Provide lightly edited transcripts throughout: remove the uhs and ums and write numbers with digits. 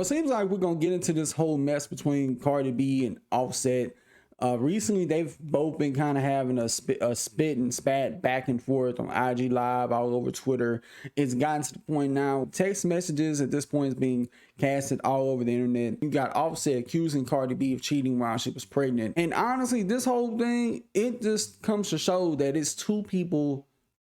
It seems like we're gonna get into this whole mess between Cardi B and Offset. Recently, they've both been kind of having a spit and spat back and forth on IG Live, all over Twitter. It's gotten to the point now, text messages at this point is being casted all over the internet. You got Offset accusing Cardi B of cheating while she was pregnant. And honestly, this whole thing, it just comes to show that it's two people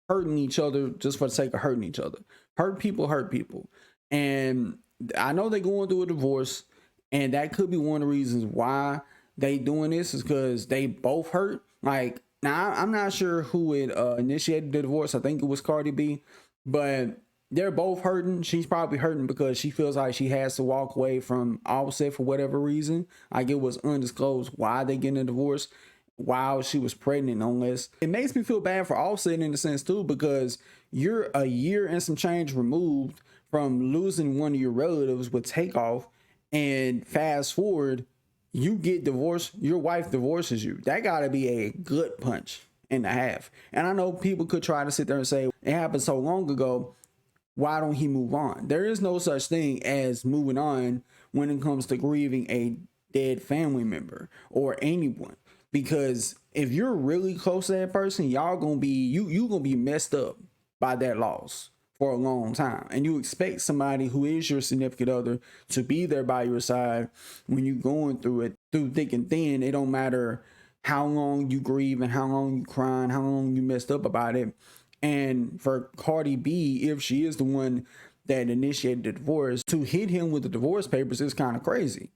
hurting each other just for the sake of hurting each other. Hurt people hurt people. And I know they're going through a divorce, and that could be one of the reasons why they doing this, is because they both hurt. Like, now I'm not sure who initiated the divorce. I think it was Cardi B, but they're both hurting. She's probably hurting because she feels like she has to walk away from Offset for whatever reason. Like, it was undisclosed why they getting a divorce while she was pregnant, unless it makes me feel bad for Offset in a sense too, because you're a year and some change removed from losing one of your relatives with Takeoff, and fast forward, you get divorced, your wife divorces you. That gotta be a gut punch and a half. And I know people could try to sit there and say, it happened so long ago, why don't he move on? There is no such thing as moving on when it comes to grieving a dead family member or anyone. Because if you're really close to that person, y'all gonna be, you gonna be messed up by that loss for a long time. And you expect somebody who is your significant other to be there by your side when you're going through it, through thick and thin. It don't matter how long you grieve and how long you crying, how long you messed up about it. And for Cardi B, if she is the one that initiated the divorce, to hit him with the divorce papers is kind of crazy,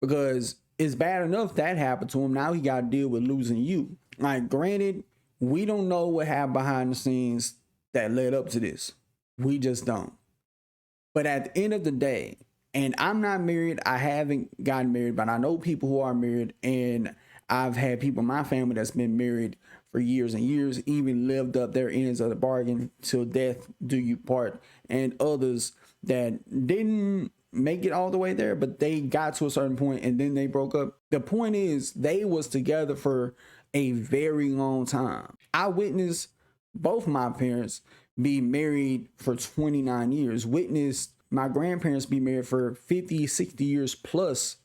because it's bad enough that happened to him. Now he got to deal with losing you. Like, granted, we don't know what happened behind the scenes that led up to this. We just don't. But at the end of the day, and I'm not married, I haven't gotten married, but I know people who are married, and I've had people in my family that's been married for years and years, even lived up their ends of the bargain till death do you part, and others that didn't make it all the way there, but they got to a certain point and then they broke up. The point is, they was together for a very long time. I witnessed both my parents be married for 29 years, witnessed my grandparents be married for 50, 60 years plus,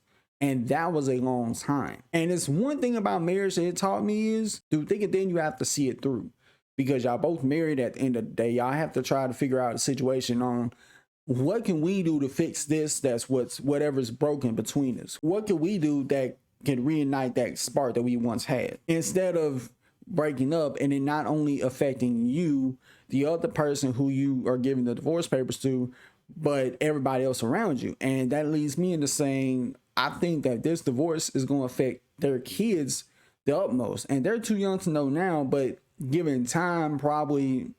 and that was a long time. And it's one thing about marriage that it taught me is, through thick and thin, you have to see it through, because y'all both married at the end of the day. Y'all have to try to figure out a situation on, what can we do to fix this? That's whatever's broken between us. What can we do that can reignite that spark that we once had, instead of breaking up and then not only affecting you, the other person who you are giving the divorce papers to, but everybody else around you. And that leads me into saying, I think that this divorce is going to affect their kids the utmost. And they're too young to know now, but given time, probably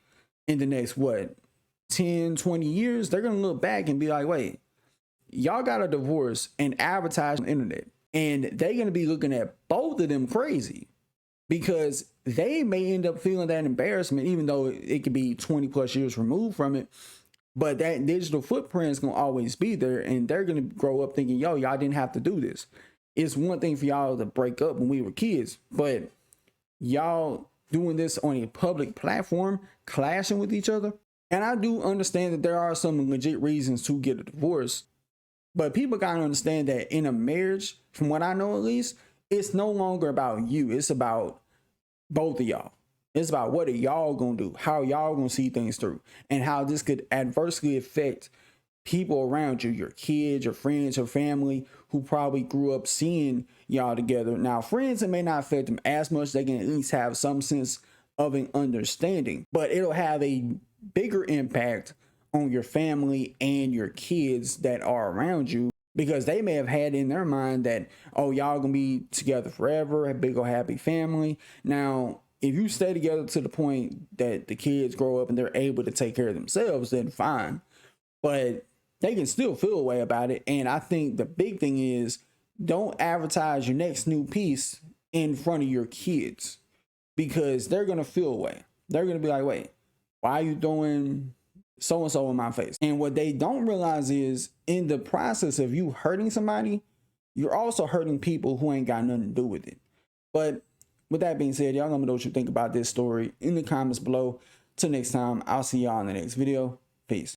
in the next, 10, 20 years, they're going to look back and be like, wait, y'all got a divorce and advertise on the internet. And they're going to be looking at both of them crazy, because they may end up feeling that embarrassment, even though it could be 20 plus years removed from it. But that digital footprint is going to always be there, and they're going to grow up thinking, yo, y'all didn't have to do this. It's one thing for y'all to break up when we were kids, but y'all doing this on a public platform, clashing with each other. And I do understand that there are some legit reasons to get a divorce, but people got to understand that in a marriage, from what I know at least, it's no longer about you. It's about both of y'all. It's about what are y'all gonna do, how y'all gonna see things through, and how this could adversely affect people around you, your kids, your friends, your family, who probably grew up seeing y'all together. Now, friends, it may not affect them as much. They can at least have some sense of an understanding, but it'll have a bigger impact on your family and your kids that are around you, because they may have had in their mind that, oh, y'all gonna be together forever, a big old happy family. Now, if you stay together to the point that the kids grow up and they're able to take care of themselves, then fine. But they can still feel a way about it. And I think the big thing is, don't advertise your next new piece in front of your kids, because they're gonna feel a way. They're gonna be like, wait, why are you doing so-and-so in my face? And what they don't realize is, in the process of you hurting somebody, you're also hurting people who ain't got nothing to do with it. But with that being said, y'all let me know what you think about this story in the comments below. Till next time, I'll see y'all in the next video. Peace.